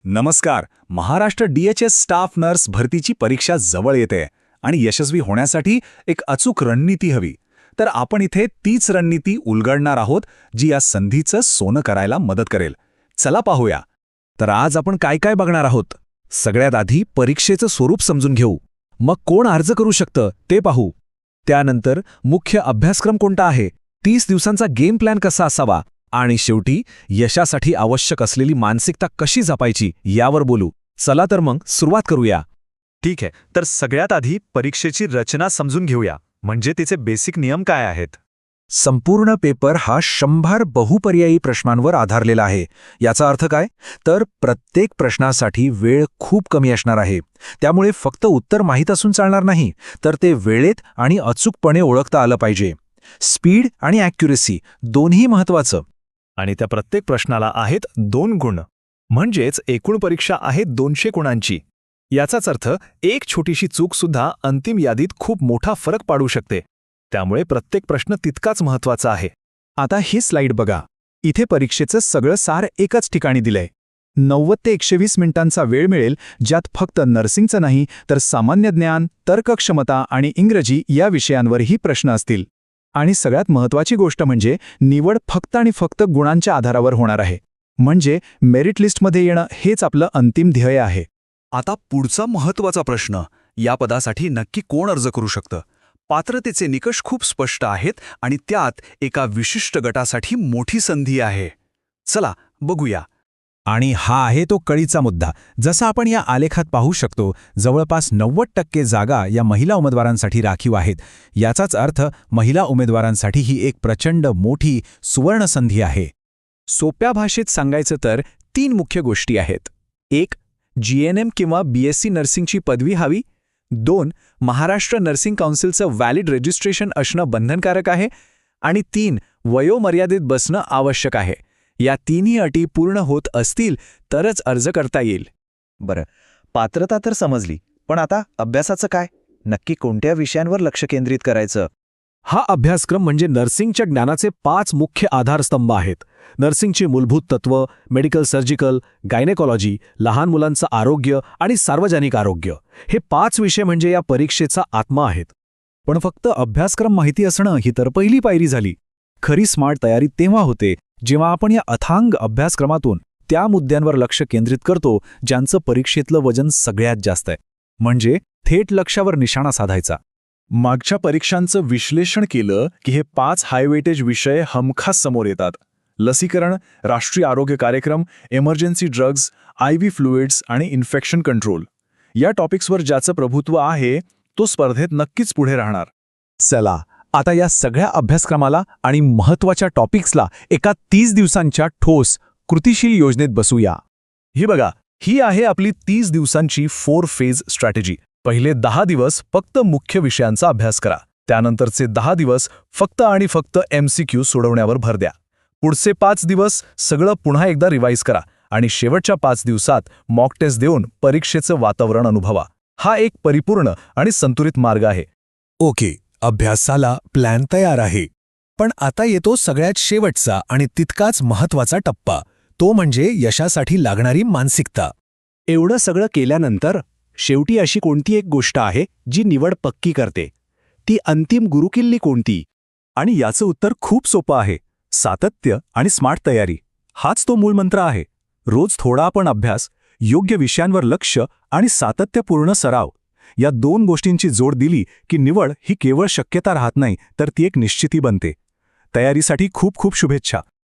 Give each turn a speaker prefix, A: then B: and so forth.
A: नमस्कार. Maharashtra DHS staff nurse भरतीची परीक्षा जवळ येते आणि यशस्वी होण्यासाठी एक अचूक रणनीती हवी. तर आपण इथे तीच रणनीती उलगडणार आहोत जी या संधीचं सोनं करायला मदत करेल. चला पाहूया. तर आज आपण काय काय बघणार आहोत. सगळ्यात आधी परीक्षेचं स्वरूप समजून घेऊ. मग कोण अर्ज करू शकतं ते पाहू. त्यानंतर मुख्य अभ्यासक्रम कोणता आहे, 30 दिवसांचा गेम प्लॅन कसा असावा आणि शेवटी यशासाठी आवश्यक असलेली मानसिकता कशी जपायची यावर बोलू. चला तर मग सुरुवात करूया.
B: ठीक आहे, तर सगळ्यात आधी परीक्षेची रचना समजून घेऊया, म्हणजे तिचे बेसिक नियम काय आहेत.
C: संपूर्ण पेपर हा 100 बहुपर्यायी प्रश्नांवर आधारलेला आहे. याचा अर्थ काय, तर प्रत्येक प्रश्नासाठी वेळ खूप कमी असणार आहे. त्यामुळे फक्त उत्तर माहीत असून चालणार नाही, तर ते वेळेत आणि अचूकपणे ओळखता आलं पाहिजे. स्पीड आणि ॲक्युरेसी दोन्ही महत्त्वाचं.
B: आणि त्या प्रत्येक प्रश्नाला आहेत 2 गुण, म्हणजेच एकूण परीक्षा आहे 200 गुणांची. याचाच अर्थ एक छोटीशी चूकसुद्धा अंतिम यादीत खूप मोठा फरक पाडू शकते. त्यामुळे प्रत्येक प्रश्न तितकाच महत्त्वाचा आहे.
A: आता ही स्लाइड बघा. इथे परीक्षेचं सगळं सार एकाच ठिकाणी दिलंय. 90 ते 120 मिनिटांचा वेळ मिळेल, ज्यात फक्त नर्सिंगचं नाही तर सामान्य ज्ञान, तर्कक्षमता आणि इंग्रजी या विषयांवरही प्रश्न असतील. आणि सगळ्यात महत्त्वाची गोष्ट म्हणजे निवड फक्त आणि फक्त गुणांच्या आधारावर होणार आहे. म्हणजे मेरिट लिस्टमध्ये येणं हेच आपलं अंतिम ध्येय आहे.
D: आता पुढचा महत्त्वाचा प्रश्न, या पदासाठी नक्की कोण अर्ज करू शकतं. पात्रतेचे निकष खूप स्पष्ट आहेत आणि त्यात एका विशिष्ट गटासाठी मोठी संधी आहे. चला बघूया.
C: आणि हा आहे तो कळीचा मुद्दा. जसं आपण या आलेखात पाहू शकतो, जवळपास 90% जागा या महिला उमेदवारांसाठी राखीव आहेत. याचाच अर्थ महिला उमेदवारांसाठी ही एक प्रचंड मोठी सुवर्णसंधी आहे.
A: सोप्या भाषेत सांगायचं तर 3 मुख्य गोष्टी आहेत. 1. GNM किंवा BSc नर्सिंगची पदवी हवी. 2. महाराष्ट्र नर्सिंग काउन्सिलचं व्हॅलिड रजिस्ट्रेशन असणं बंधनकारक आहे. आणि 3. वयोमर्यादेत बसणं आवश्यक आहे. या तिन्ही अटी पूर्ण होत असतील तरच अर्ज करता येईल.
E: बरं, पात्रता तर समजली, पण आता अभ्यासाचं काय? नक्की कोणत्या विषयांवर लक्ष केंद्रित करायचं?
C: हा अभ्यासक्रम म्हणजे नर्सिंगच्या ज्ञानाचे 5 मुख्य आधारस्तंभ आहेत. नर्सिंगची मूलभूत तत्त्व, मेडिकल सर्जिकल, गायनेकॉलॉजी, लहान मुलांचं आरोग्य आणि सार्वजनिक आरोग्य, हे 5 विषय म्हणजे या परीक्षेचा आत्मा आहेत.
A: पण फक्त अभ्यासक्रम माहिती असणं ही तर पहिली पायरी झाली. खरी स्मार्ट तयारी तेव्हा होते जेव्हा आपण या अथांग अभ्यासक्रमातून त्या मुद्द्यांवर लक्ष केंद्रित करतो ज्यांचं परीक्षेतलं वजन सगळ्यात जास्त आहे. म्हणजे थेट लक्ष्यावर निशाणा साधायचा.
B: मागच्या परीक्षांचं विश्लेषण केलं की हे 5 हायवेटेज विषय हमखास समोर येतात. लसीकरण, राष्ट्रीय आरोग्य कार्यक्रम, इमर्जन्सी ड्रग्ज, IV फ्लुइड्स आणि इन्फेक्शन कंट्रोल या टॉपिक्सवर ज्याचं प्रभुत्व आहे तो स्पर्धेत नक्कीच पुढे राहणार.
A: चला आता या सगळ्या अभ्यासक्रमाला आणि महत्त्वाच्या टॉपिक्सला एका 30 दिवसांच्या ठोस कृतिशील योजनेत बसूया.
B: ही बघा, ही आहे आपली 30 दिवसांची 4 फेज स्ट्रॅटेजी. पहिले 10 दिवस फक्त मुख्य विषयांचा अभ्यास करा. त्यानंतरचे 10 दिवस फक्त आणि फक्त MCQ सोडवण्यावर भर द्या. पुढचे 5 दिवस सगळं पुन्हा एकदा रिवाईज करा आणि शेवटच्या 5 दिवसात मॉक टेस्ट देऊन परीक्षेचं वातावरण अनुभवा. हा एक परिपूर्ण आणि संतुलित मार्ग आहे.
C: ओके, अभ्यासाला प्लॅन तयार आहे. पण आता येतो सगळ्यात शेवटचा आणि तितकाच महत्त्वाचा टप्पा, तो म्हणजे यशासाठी लागणारी मानसिकता.
A: एवढं सगळं केल्यानंतर शेवटी अशी कोणती एक गोष्ट आहे जी निवड पक्की करते. ती अंतिम गुरुकिल्ली कोणती? आणि याचं उत्तर खूप सोपं आहे. सातत्य आणि स्मार्ट तयारी हाच तो मूलमंत्र आहे. रोज थोडा आपण अभ्यास, योग्य विषयांवर लक्ष आणि सातत्यपूर्ण सराव, या 2 गोष्टींची जोड दिली की निवड ही केवळ शक्यता राहत नाही तर ती एक निश्चिती बनते. तयारीसाठी खूप खूप शुभेच्छा.